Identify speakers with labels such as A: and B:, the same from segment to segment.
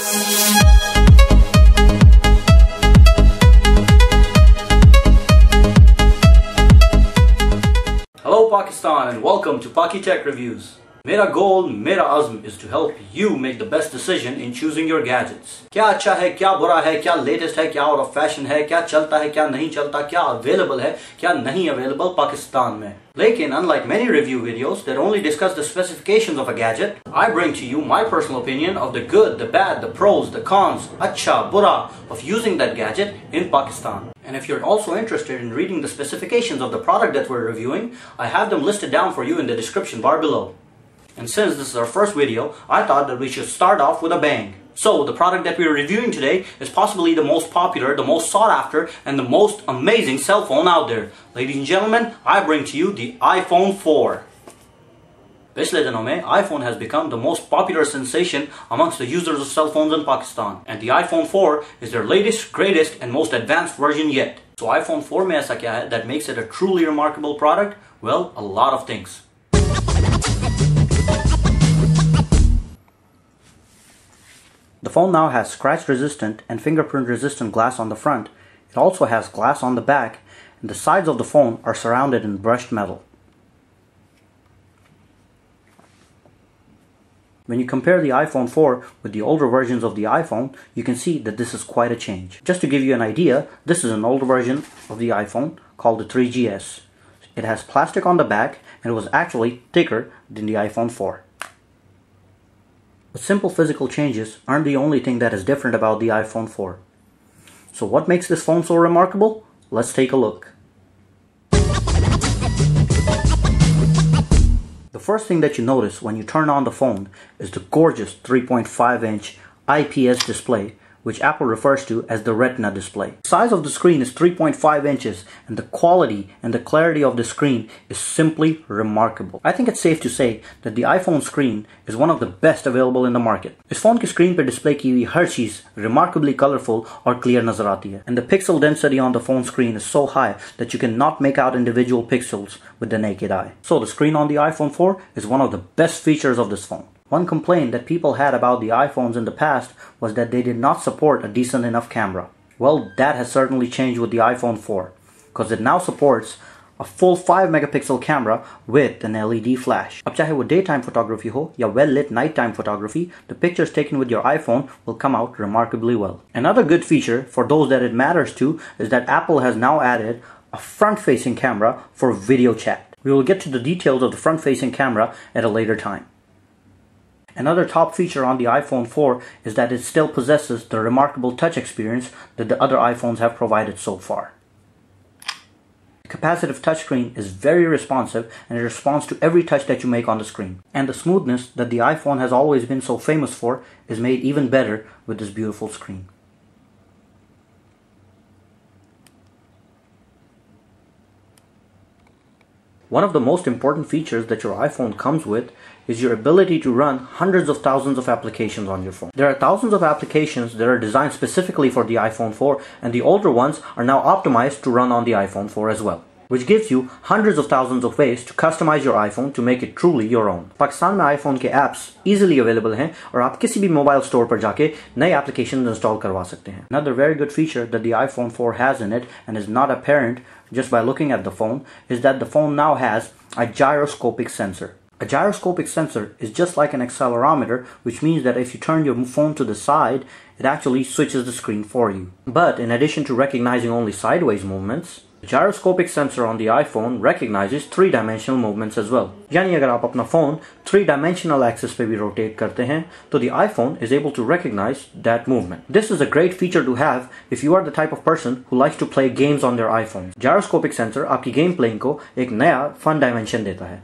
A: Hello Pakistan and welcome to Paki Tech Reviews. मेरा goal, मेरा azm is to help you make the best decision in choosing your gadgets. क्या अच्छा है, क्या बुरा है, क्या latest है, क्या out of fashion है, क्या चलता है, क्या नहीं चलता, क्या available है, क्या नहीं available पाकिस्तान में. लेकिन unlike many review videos that only discuss the specifications of a gadget, I bring to you my personal opinion of the good, the bad, the pros, the cons, अच्छा, बुरा of using that gadget in Pakistan. And if you're also interested in reading the specifications of the product that we're reviewing, I have them listed down for you in the description bar below. And since this is our first video, I thought that we should start off with a bang. So the product that we are reviewing today is possibly the most popular, the most sought after, and the most amazing cell phone out there. Ladies and gentlemen, I bring to you the iPhone 4. पिछले दिनों में iPhone has become the most popular sensation amongst the users of cell phones in Pakistan. And the iPhone 4 is their latest, greatest, and most advanced version yet. So iPhone 4 में ऐसा क्या है that makes it a truly remarkable product? Well, a lot of things. The phone now has scratch-resistant and fingerprint-resistant glass on the front. It also has glass on the back, and the sides of the phone are surrounded in brushed metal. When you compare the iPhone 4 with the older versions of the iPhone, you can see that this is quite a change. Just to give you an idea, this is an older version of the iPhone called the 3GS. It has plastic on the back and it was actually thicker than the iPhone 4. But simple physical changes aren't the only thing that is different about the iPhone 4. So what makes this phone so remarkable? Let's take a look. The first thing that you notice when you turn on the phone is the gorgeous 3.5-inch IPS display, which Apple refers to as the Retina display. The size of the screen is 3.5 inches and the quality and the clarity of the screen is simply remarkable. I think it's safe to say that the iPhone screen is one of the best available in the market. इस phone के screen पे display की हुई हर चीज remarkably colorful और clear नजर आती है. And the pixel density on the phone screen is so high that you cannot make out individual pixels with the naked eye. So the screen on the iPhone 4 is one of the best features of this phone. One complaint that people had about the iPhones in the past was that they did not support a decent enough camera. Well, that has certainly changed with the iPhone 4, because it now supports a full 5 megapixel camera with an LED flash. अब चाहे वो daytime photography हो या well lit nighttime photography, the pictures taken with your iPhone will come out remarkably well. Another good feature for those that it matters to is that Apple has now added a front-facing camera for video chat. We will get to the details of the front-facing camera at a later time. Another top feature on the iPhone 4 is that it still possesses the remarkable touch experience that the other iPhones have provided so far. The capacitive touchscreen is very responsive and it responds to every touch that you make on the screen. And the smoothness that the iPhone has always been so famous for is made even better with this beautiful screen. One of the most important features that your iPhone comes with is your ability to run hundreds of thousands of applications on your phone. There are thousands of applications that are designed specifically for the iPhone 4, and the older ones are now optimized to run on the iPhone 4 as well, which gives you hundreds of thousands of ways to customize your iPhone to make it truly your own. Pakistan में iPhone के apps easily available हैं और आप किसी भी mobile store पर जाके नए applications install करवा सकते हैं. Another very good feature that the iPhone 4 has in it and is not apparent just by looking at the phone is that the phone now has a gyroscopic sensor. A gyroscopic sensor is just like an accelerometer, which means that if you turn your phone to the side, it actually switches the screen for you. But in addition to recognizing only sideways movements, the gyroscopic sensor on the iPhone recognizes 3-dimensional movements as well. यानी अगर आप अपना phone 3-dimensional axis पे भी rotate करते हैं, तो the iPhone is able to recognize that movement. This is a great feature to have if you are the type of person who likes to play games on their iPhone. Gyroscopic sensor आपकी game playing को एक नया fun dimension देता है.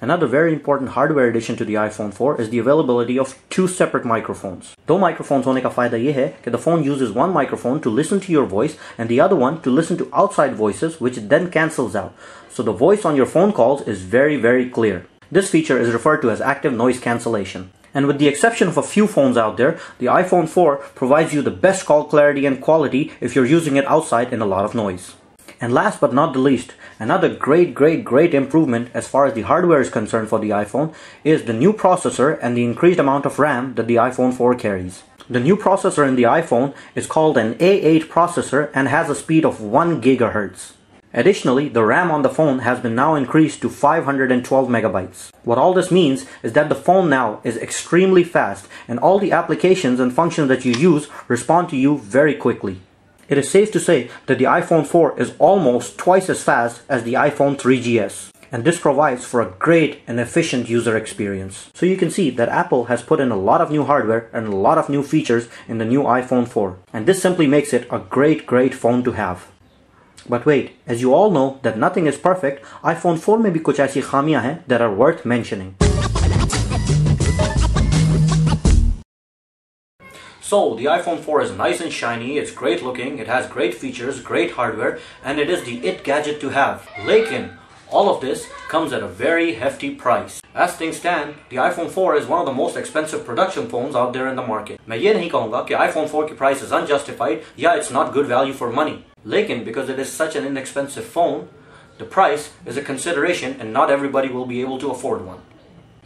A: Another very important hardware addition to the iPhone 4 is the availability of 2 separate microphones. दो microphones होने का फायदा ये है कि the phone uses one microphone to listen to your voice and the other one to listen to outside voices, which it then cancels out. So the voice on your phone calls is very clear. This feature is referred to as active noise cancellation. And with the exception of a few phones out there, the iPhone 4 provides you the best call clarity and quality if you're using it outside in a lot of noise. And last but not the least, another great improvement as far as the hardware is concerned for the iPhone is the new processor and the increased amount of RAM that the iPhone 4 carries. The new processor in the iPhone is called an A8 processor and has a speed of 1 GHz. Additionally, the RAM on the phone has been now increased to 512 megabytes. What all this means is that the phone now is extremely fast and all the applications and functions that you use respond to you very quickly. It is safe to say that the iPhone 4 is almost twice as fast as the iPhone 3GS. And this provides for a great and efficient user experience. So you can see that Apple has put in a lot of new hardware and a lot of new features in the new iPhone 4. And this simply makes it a great phone to have. But wait, as you all know that nothing is perfect, iPhone 4 में भी कुछ ऐसी खामियां हैं that are worth mentioning. So, the iPhone 4 is nice and shiny, it's great looking, it has great features, great hardware, and it is the it gadget to have. Lekin, all of this comes at a very hefty price. As things stand, the iPhone 4 is one of the most expensive production phones out there in the market. मैं ये नहीं कहूँगा कि iPhone 4 की price is unjustified, yeah, it's not good value for money. Lekin, because it is such an inexpensive phone, the price is a consideration and not everybody will be able to afford one.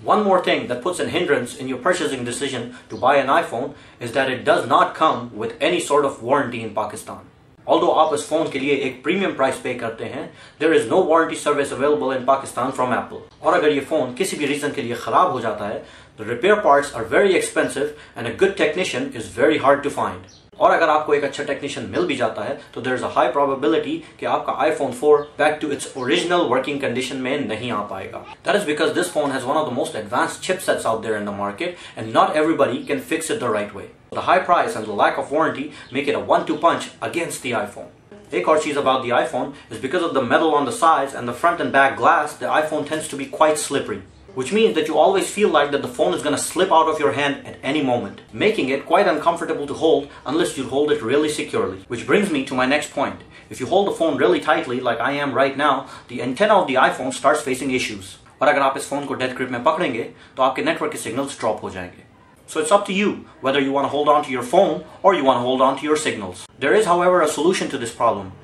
A: One more thing that puts a hindrance in your purchasing decision to buy an iPhone is that it does not come with any sort of warranty in Pakistan. Although आप इस phone के लिए एक premium price पे करते हैं, there is no warranty service available in Pakistan from Apple. और अगर ये फोन किसी भी रीजन के लिए खराब हो जाता है, the repair parts are very expensive and a good technician is very hard to find. और अगर आपको एक अच्छा टेक्नीशियन मिल भी जाता है तो there is a high probability कि आपका iPhone 4 back to its original working condition में नहीं आ पाएगा. That is because this phone has one of the most advanced chipsets out there in the market and not everybody can fix it the right way. The high price and the lack of warranty make it a 1-2 punch against the iPhone. एक और चीज about the iPhone is because of the metal on the sides and the front and back glass, the iPhone tends to be quite slippery. Which means that you always feel like that the phone is going to slip out of your hand at any moment, making it quite uncomfortable to hold unless you hold it really securely. Which brings me to my next point. If you hold the phone really tightly like I am right now, the antenna of the iPhone starts facing issues. और अगर आप इस phone को death grip में पकड़ेंगे तो आपके network के सिग्नल्स ड्रॉप हो जाएंगे. So it's up to you whether you want to hold on to your phone or you want to hold on to your signals. There is, however, a solution to this problem.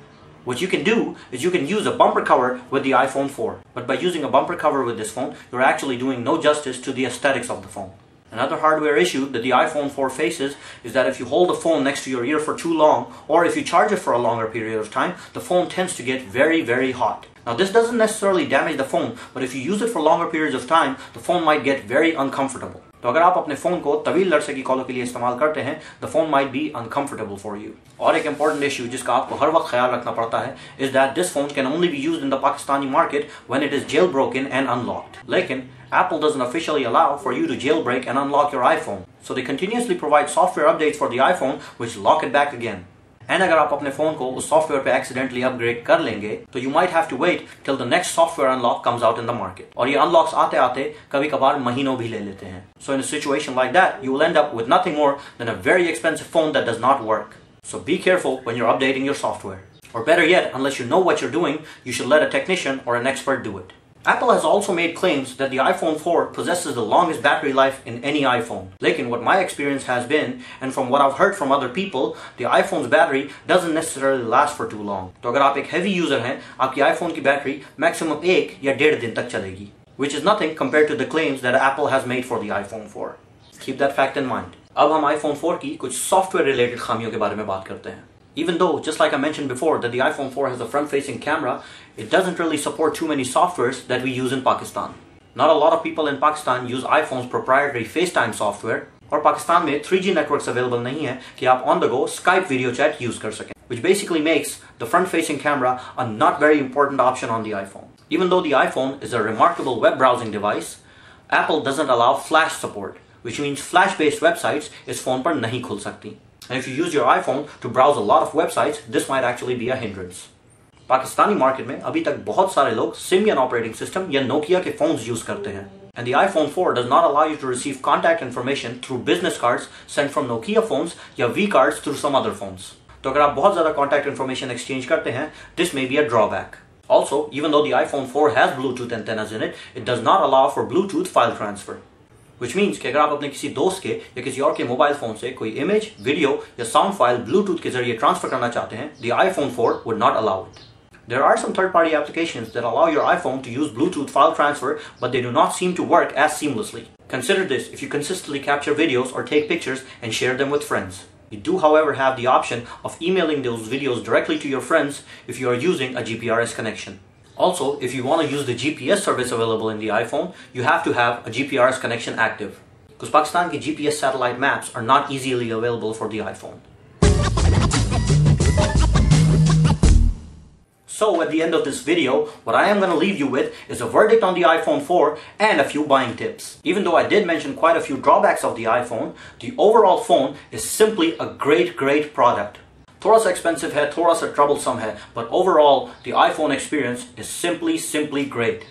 A: What you can do is you can use a bumper cover with the iPhone 4. But by using a bumper cover with this phone, you're actually doing no justice to the aesthetics of the phone. Another hardware issue that the iPhone 4 faces is that if you hold the phone next to your ear for too long, or if you charge it for a longer period of time, the phone tends to get very hot. Now this doesn't necessarily damage the phone, but if you use it for longer periods of time, the phone might get very uncomfortable. तो अगर आप अपने phone को तवील अरसे की कॉलों के लिए इस्तेमाल करते हैं, the phone might be uncomfortable for you. और एक important issue जिसका आपको हर वक्त ख्याल रखना पड़ता है is that this phone can only be used in the Pakistani market when it is jailbroken and unlocked. लेकिन Apple doesn't officially allow for you to jailbreak and unlock your iPhone, so they continuously provide software updates for the iPhone which lock it back again. And अगर आप अपने phone को उस software पे accidentally upgrade कर लेंगे तो you might have to wait till the next software unlock comes out in the market. और ये unlocks आते आते कभी कभार महीनों भी ले लेते हैं. So in a situation like that, you will end up with nothing more than a very expensive phone that does not work. So be careful when you're updating your software. Or better yet, unless you know what you're doing, you should let a technician or an expert do it. Apple has also made claims that the iPhone 4 possesses the longest battery life in any iPhone. Lekin what my experience has been, and from what I've heard from other people, the iPhone's battery doesn't necessarily last for too long. तो अगर आप एक heavy user हैं, आपकी iPhone की battery maximum 1 या 1.5 दिन तक चलेगी, which is nothing compared to the claims that Apple has made for the iPhone 4. Keep that fact in mind. अब हम iPhone 4 की कुछ software related खामियों के बारे में बात करते हैं. Even though, just like I mentioned before, that the iPhone 4 has a front-facing camera, it doesn't really support too many softwares that we use in Pakistan. Not a lot of people in Pakistan use iPhone's proprietary FaceTime software, और पाकिस्तान में 3G networks available नहीं है कि आप on the go Skype video chat use कर सकें, which basically makes the front-facing camera a not very important option on the iPhone. Even though the iPhone is a remarkable web browsing device, Apple doesn't allow Flash support, which means Flash-based websites इस phone पर नहीं खुल सकती. And if you use your iPhone to browse a lot of websites, this might actually be a hindrance. Pakistani market में अभी तक बहुत सारे लोग Symbian ऑपरेटिंग सिस्टम या Nokia के फोन्स यूज करते हैं. And the iPhone 4 does not allow you to receive contact information through business cards sent from Nokia phones या V cards through some other phones. तो अगर आप बहुत ज़्यादा contact information exchange करते हैं, this may be a drawback. Also, even though the iPhone 4 has Bluetooth antennas in it, it does not allow for Bluetooth file transfer. Which means कि अगर आप अपने किसी दोस्त के या किसी और के मोबाइल फोन से कोई इमेज, वीडियो या साउंड फाइल ब्लूटूथ के जरिए ट्रांसफर करना चाहते हैं, the iPhone 4 would not allow it. There are some third-party applications that allow your iPhone to use Bluetooth file transfer, but they do not seem to work as seamlessly. Consider this if you consistently capture videos or take pictures and share them with friends. You do, however, have the option of emailing those videos directly to your friends if you are using a GPRS connection. Also, if you want to use the GPS service available in the iPhone, you have to have a GPRS connection active, because Pakistan ke GPS satellite maps are not easily available for the iPhone. So at the end of this video, what I am going to leave you with is a verdict on the iPhone 4 and a few buying tips. Even though I did mention quite a few drawbacks of the iPhone, the overall phone is simply a great product. Thoda sa expensive hai, thoda sa troublesome hai, but overall the iPhone experience is simply great.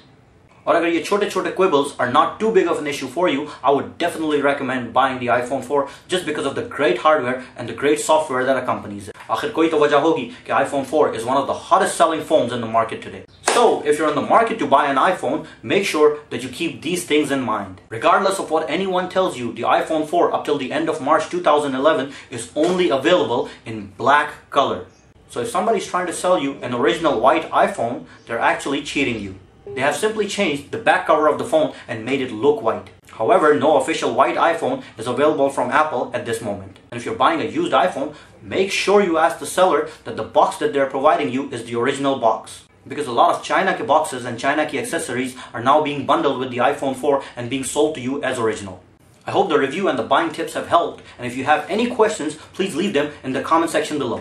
A: और अगर ये छोटे quibbles are not too big of an issue for you, I would definitely recommend buying the iPhone 4 just because of the great hardware and the great software that accompanies it. आखिर कोई तो वजह होगी कि iPhone 4 is one of the hottest selling phones in the market today. So, if you're in the market to buy an iPhone, make sure that you keep these things in mind. Regardless of what anyone tells you, the iPhone 4 up till the end of March 2011 is only available in black color. So if somebody's trying to sell you an original white iPhone, they're actually cheating you. They have simply changed the back cover of the phone and made it look white. However, no official white iPhone is available from Apple at this moment. And if you're buying a used iPhone, make sure you ask the seller that the box that they're providing you is the original box. Because a lot of China ke boxes and China ke accessories are now being bundled with the iPhone 4 and being sold to you as original. I hope the review and the buying tips have helped, and if you have any questions, please leave them in the comment section below.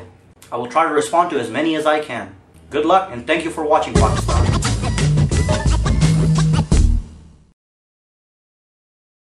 A: I will try to respond to as many as I can. Good luck and thank you for watching, Pakistan.